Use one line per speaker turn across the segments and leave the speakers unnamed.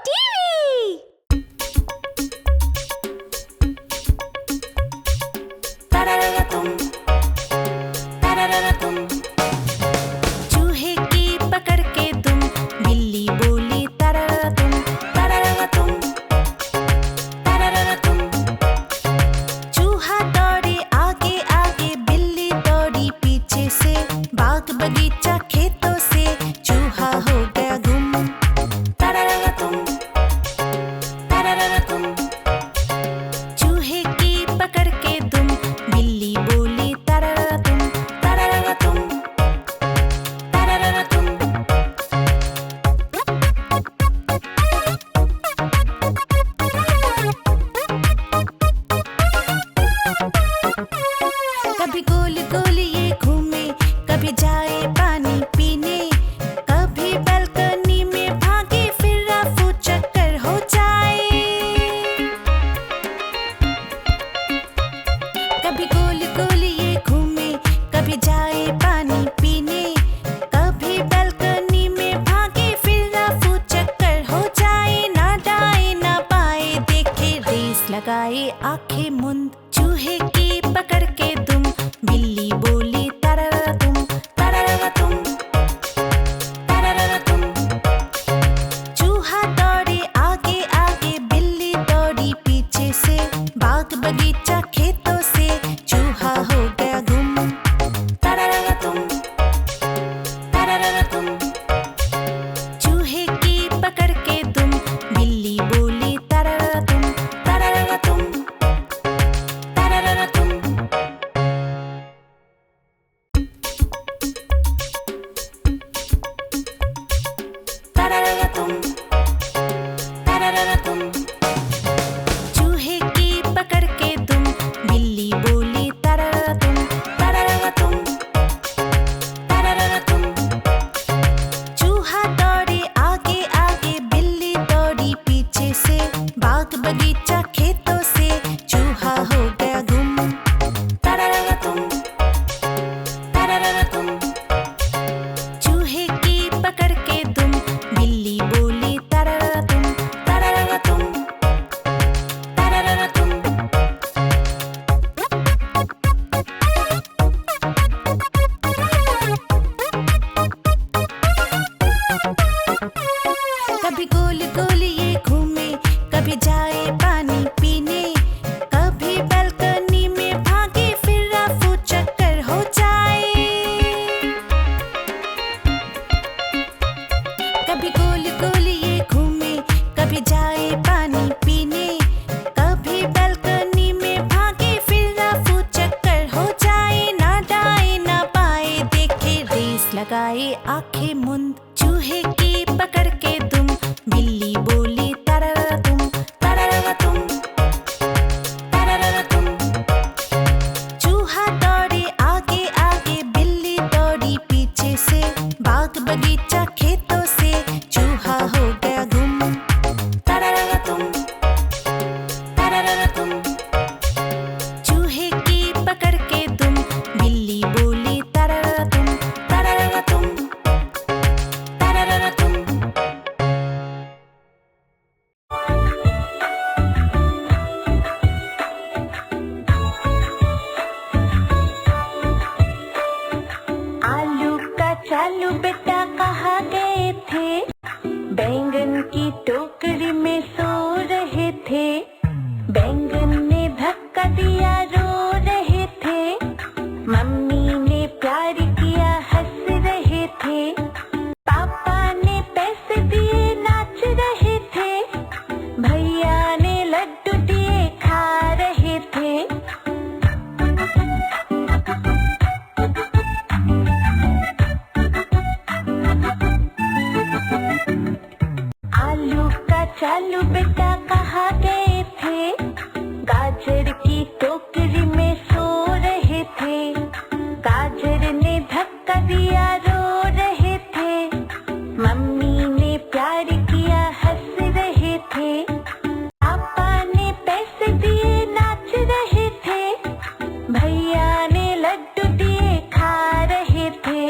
TV. चूहे की पकड़ के तुम, बिल्ली बोली तरररतुम, तरररतुम, तरररतुम। चूहा दौड़े आगे आगे, बिल्ली दौड़ी पीछे से, बाग बगीचा खेतों से, चूहा हो गया गुम। तरररतुम, तरररतुम। चूहे की पकड़ के तुम, बिल्ली बोली तरररतुम, तरररतुम, तरररतुम। कभी गोल गोल ये घूमे, कभी जाए पानी पीने, कभी बालकनी में भागे, फिर रफू चक्कर हो जाए। कभी गोल गोल ये घूमे, कभी जाए पानी पीने, कभी बालकनी में भागे, फिर रफू चक्कर हो जाए। ना दाएं ना बाएं देखे, रेस लगाए आंखें मुंद। चूहे की पकड़ के तुम, बिल्ली बोली तरररतुम, तरररतुम, तरररतुम। चूहा दौड़े आगे आगे, बिल्ली दौड़ी पीछे से, बाग बगीचा खेतों से, चूहा हो गया गुम। तरररतुम, तरररतुम। चूहे की पकड़ के तुम, बिल्ली बोली तरररतुम, तरररतुम, तरररतुम। तरररतुम, तरररतुम। चूहे की पकड़ के तुम, बिल्ली बोली तरररतुम, तरररतुम, तरररतुम। चूहा दौड़े आगे आगे, बिल्ली दौड़ी पीछे से, बाग बगीचा खेतों से, चूहा हो गया गुम। तरररतुम, तरररतुम। चूहे की पकड़ के तुम, बिल्ली बोली तरररतुम, तरररतुम, तरररतुम। कभी गोल गोल ये घूमे, कभी जाए पानी पीने, कभी बालकनी में भागे, फिर रफू चक्कर हो जाए। कभी गोल गोल ये घूमे, कभी जाए पानी पीने, कभी बालकनी में भागे, फिर रफू चक्कर हो जाए। ना दाएं ना बाएं देखे, रेस लगाए आंखें मुंद। चूहे की पकड़ के तुम, बिल्ली बोली तरररतुम, तरररतुम, तरररतुम। चूहा दौड़े आगे आगे, बिल्ली दौड़ी पीछे से, बाग बगीचा खेतों से, चूहा हो गया गुम। तरररतुम, तरररतुम। चूहे की पकड़ के तुम, बिल्ली बोली तरररतुम, तरररतुम, तरररतुम। आलू का चालू बेटा कहाँ गए थे? बैंगन की टोकरी में सो रहे थे। बैंगन ने धक्का दिया, रो रहे थे। मम्मी ने प्यार किया, हंस रहे थे। पापा ने पैसे दिए, नाच रहे थे। भैया ने लड्डू दिए, खा रहे थे। आलू का चालू बेटा कहाँ गए थे? गाजर की टोकरी में सो रहे थे। गाजर ने धक्का दिया, रो रहे थे। मम्मी ने प्यार किया, हंस रहे थे। पापा ने पैसे दिए, नाच रहे थे। भैया ने लड्डू दिए, खा रहे थे।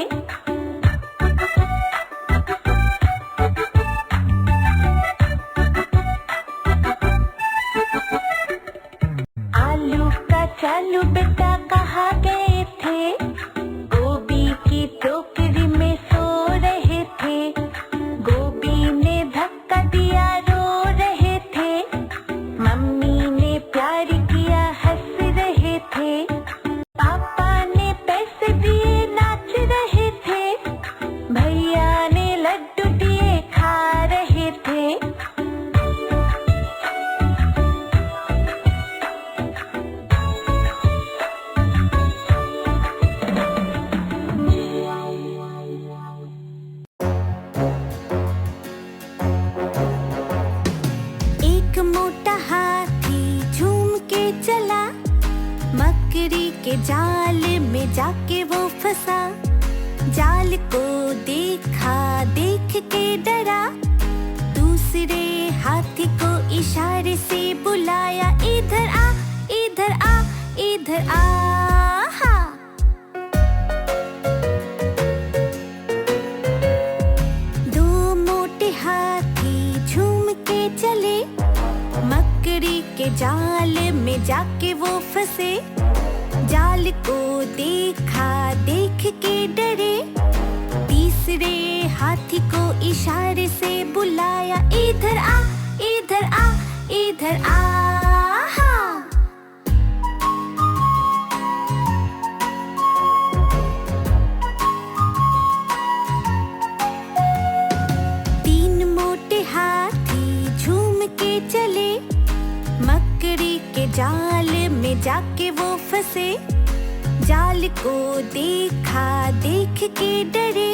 के जाल में जाके वो फंसा। जाल को देखा, देख के डरा। दूसरे हाथी को इशारे से बुलाया, इधर आ, इधर आ, इधर आ। हाँ। दो मोटे हाथी झूम के चले। मकड़ी के जाल में जाके वो फंसे। जाल को देखा, देख के डरे। तीसरे हाथी को इशारे से बुलाया, इधर आ, इधर आ, इधर आ। हाँ। तीन मोटे हाथी झूम के चले। मकड़ी के जाल में जाके वो फंसे। जाल को देखा, देख के डरे।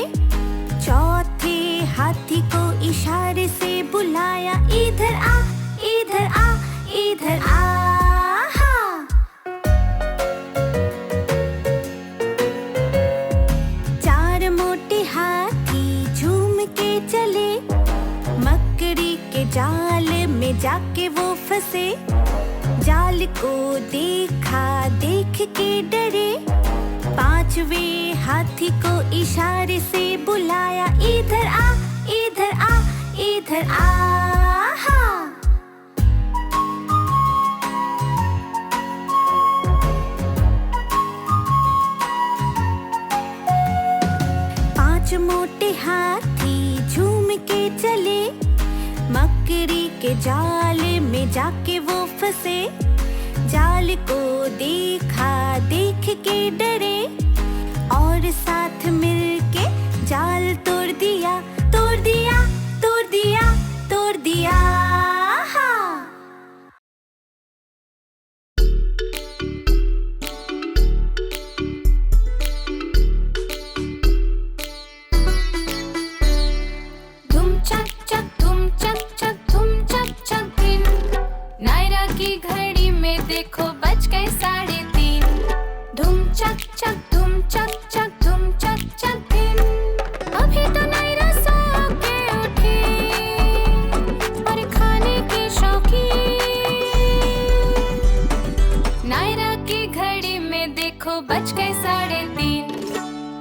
चौथे हाथी को इशारे से बुलाया, इधर आ, इधर आ, इधर आ। हाँ। चार मोटे हाथी झूम के चले। मकड़ी के जाल में जाके वो फंसे। जाल को देखा, देख के डरे। पांचवे हाथी को इशारे से बुलाया, इधर आ, इधर आ, इधर आ। हाँ। पांच मोटे हाथी झूम के चले। मकड़ी के जाल में जाके वो फंसे। जाल को देखा, देख के डरे। और साथ मिलके जाल तोड़ दिया, तोड़ दिया, तोड़ दिया, तोड़ दिया। हाँ।
धूम चक चक, धूम चक चक, धूम चक चक दिन। नायरा की घड़ी में देखो बज गए 3:30। धूम चक चक, धूम चक चक, धूम चक चक दिन। अभी तो नायरा सो के उठी और खाने की शौकीन। नायरा की घड़ी में देखो बज गए 3:30।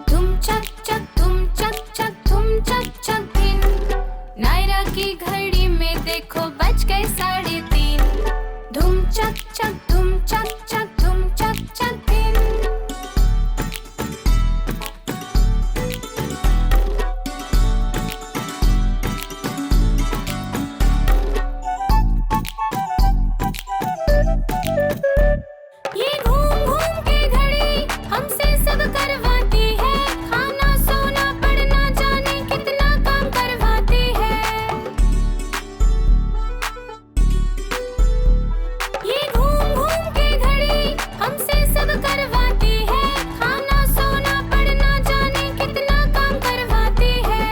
धूम चक चक, धूम चक चक, धूम चक चक दिन। नायरा की घड़ी में देखो बज गए 3:30। धूम चक चक, धूम चक चक, धूम चक चक दिन। ये घूम घूम के घड़ी हमसे सब करवाती है। खाना, सोना, पढ़ना, जाने कितना काम करवाती है। ये घूम घूम के घड़ी हमसे सब करवाती है। खाना, सोना, पढ़ना, जाने कितना काम करवाती है।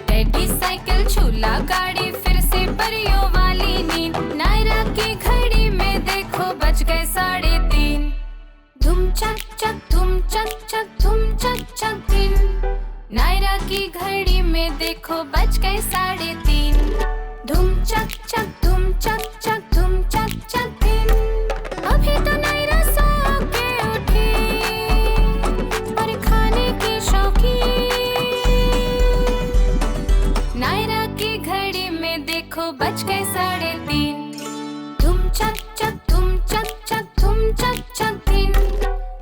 टेडी साइकिल, झूला, गाड़ी, फिर से परियों वाली नींद। नायरा की घड़ी में देखो बज गए 3:30। धूम चक चक, धूम चक चक, धूम चक चक दिन। नायरा की घड़ी में देखो बज गए 3:30। धूम चक चक, धूम चक चक, धूम चक चक दिन। अभी तो नायरा सो के उठी और खाने की शौकीन। नायरा की घड़ी में देखो बज गए 3:30। धूम चक चक, धूम चक चक, धूम चक चक दिन।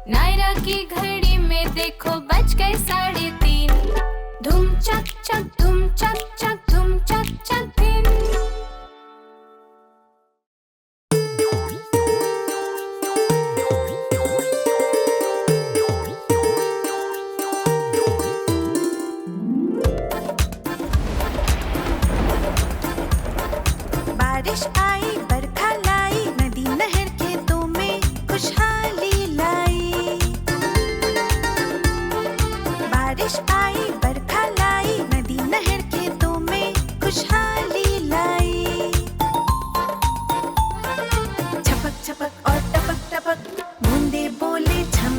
नायरा की घड़ी में देखो बज गए 3:30। धूम चक चक, धूम चक चक, धूम चक चक दिन।
बारिश आई, बरखा लाई, नदी नहर खेतों में खुशहाली लाई। बारिश आई, बरखा लाई, नदी नहर खेतों में खुशहाली लाई। छपक छपक और टपक टपक बूंदे बोले झम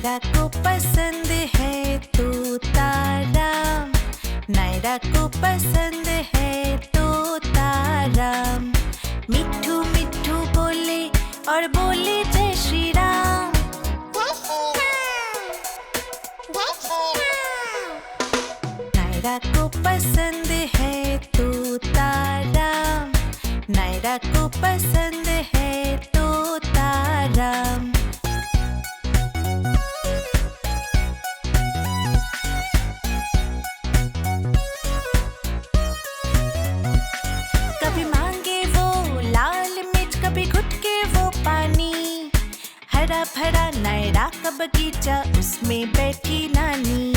नायरा को पसंद है तोता राम, नायरा को पसंद है तोता राम। मिट्ठू मिट्ठू बोले और बोले जय श्री राम। नायरा को पसंद है तोता राम, नायरा को पसंद है तोता राम। कभी मांगे वो लाल मिर्च, कभी घुट के वो पानी। हरा भरा नायरा का बगीचा, उसमें बैठी नानी।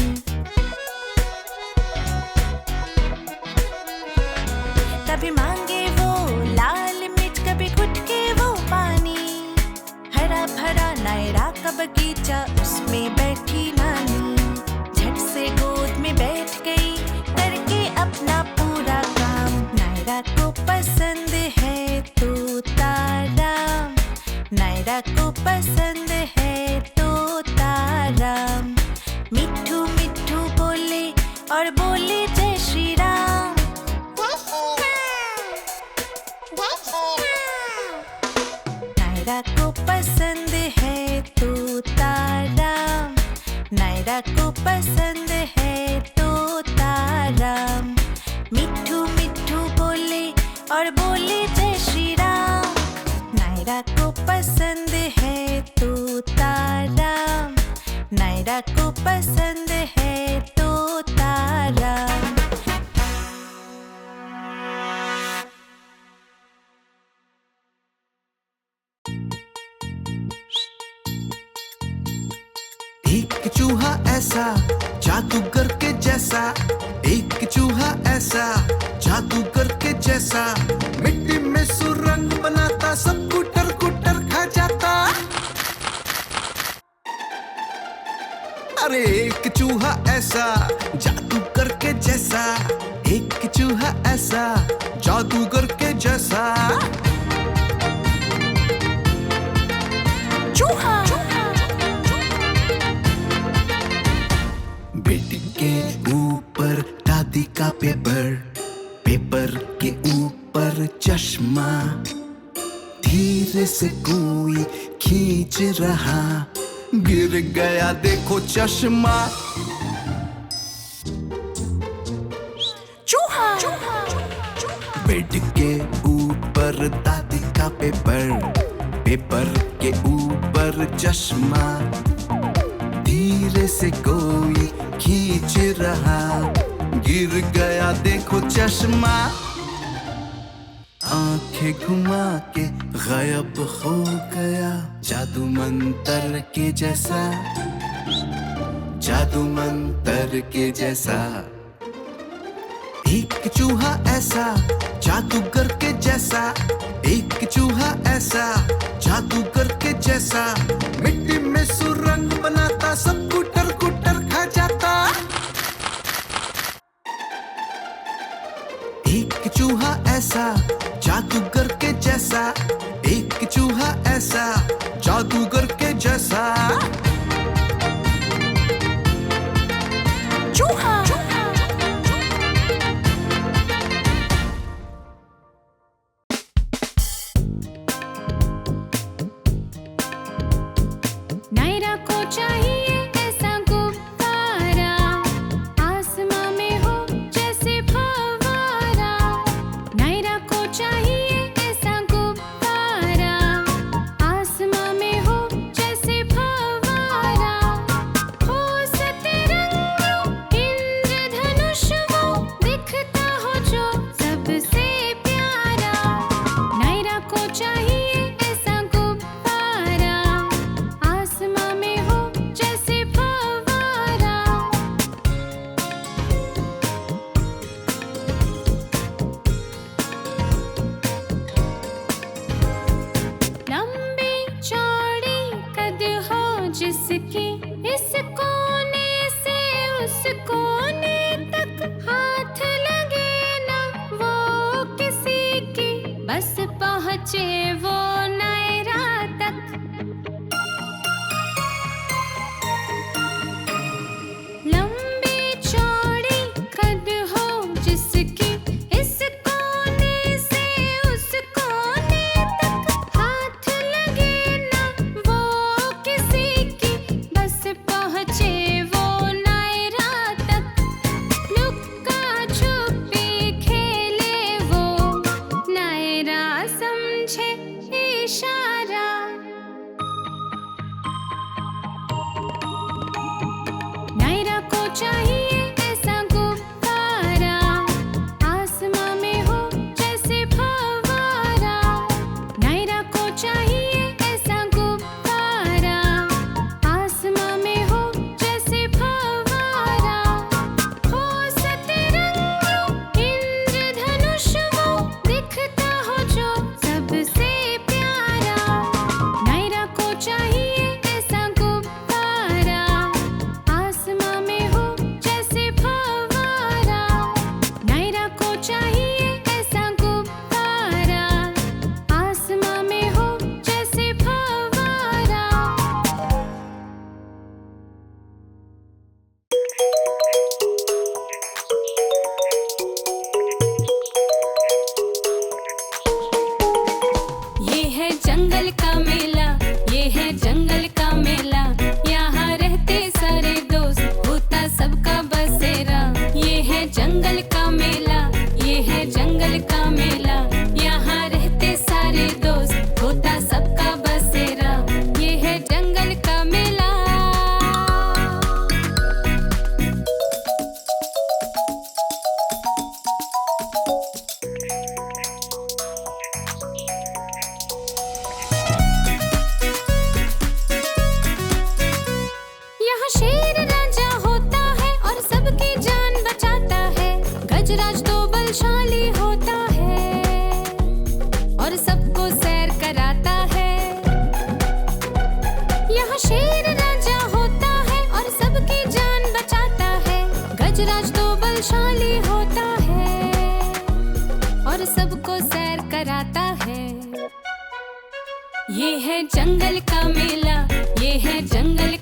कभी मांगे वो लाल मिर्च, कभी घुट के वो पानी। हरा भरा नायरा का बगीचा, उसमें बैठी नानी। झट से गोद में बैठ गई, करके अपना पूरा काम। नायरा को पसंद है तोता राम, नायरा को पसंद है तोता राम। मिट्ठू मिट्ठू बोले और बोले जय श्री राम। नायरा को पसंद है तोता राम, नायरा को पसंद है तोता राम। मिट्ठू मिट्ठू बोले और बोले जय श्री राम। नायरा को पसंद है तोता राम, नायरा को पसंद है तोता राम।
एक चूहा ऐसा जादूगर के जैसा, एक चूहा ऐसा जादूगर के जैसा। मिट्टी में सुरंग बनाता, सब कुटर कुटर खा जाता। अरे एक चूहा ऐसा जादूगर के जैसा, एक चूहा ऐसा जादूगर के जैसा।
चूहा
बेड के ऊपर दादी का पेपर, पेपर के ऊपर चश्मा। धीरे से कोई खींच रहा, गिर गया देखो चश्मा।
चूहा
बेड के ऊपर दादी का पेपर, पेपर के ऊपर चश्मा। धीरे से कोई खींच रहा, गिर गया देखो चश्मा। आंखें घुमा के गायब हो गया, जादू मंतर के जैसा, जादू मंतर के जैसा। एक चूहा ऐसा जादूगर के जैसा, एक चूहा ऐसा जादूगर के जैसा। मिट्टी में सुरंग बनाता, सब कुटर कुटर खा जाता। एक चूहा ऐसा जादूगर के जैसा, एक चूहा ऐसा जादूगर के जैसा।
चूहा
नायरा को चाहिए ऐसा गुब्बारा, आसमां में हो जैसे फव्वारा। नायरा को चाहिए ऐसा गुब्बारा, आसमां में हो जैसे फव्वारा। हो सतरंगी इंद्रधनुष वो, दिखता हो जो सबसे प्यारा। नायरा को चाहिए ऐसा गुब्बारा, आसमां में हो जैसे फव्वारा। लंबी चौड़ी कद हो जिसकी, इस कोने से उस कोने तक हाथ लगे ना वो किसी की, बस पहुँचे वो नायरा तक। चाहिए ऐसा गुब्बारा, आसमां में हो जैसे फव्वारा। नायरा को चाहिए ऐसा गुब्बारा, आसमां में हो जैसे फव्वारा। हो सतरंगी इंद्रधनुष वो दिखता हो जो सबसे प्यारा। नायरा को चाहिए ऐसा गुब्बारा, आसमां में हो जैसे फव्वारा। नायरा को चाहिए ऐसा गुब्बारा, आसमां में हो जैसे फव्वारा। ये है जंगल का मेला, ये है जंगल का मेला। यहाँ रहते सारे दोस्त, होता सबका बसेरा। ये है जंगल का मेला, ये है जंगल का मेला। यहाँ रहते सारे दोस्त, होता सबका बसेरा। ये है जंगल का मेला। यहाँ शेर राजा होता है और सबकी जान बचाता है। गजराज तो बलशाली होता है और सबको सैर कराता है। यहाँ शेर राजा होता है और सबकी जान बचाता है। गजराज तो बलशाली होता है और सबको सैर कराता है। ये है जंगल का मेला, ये है जंगल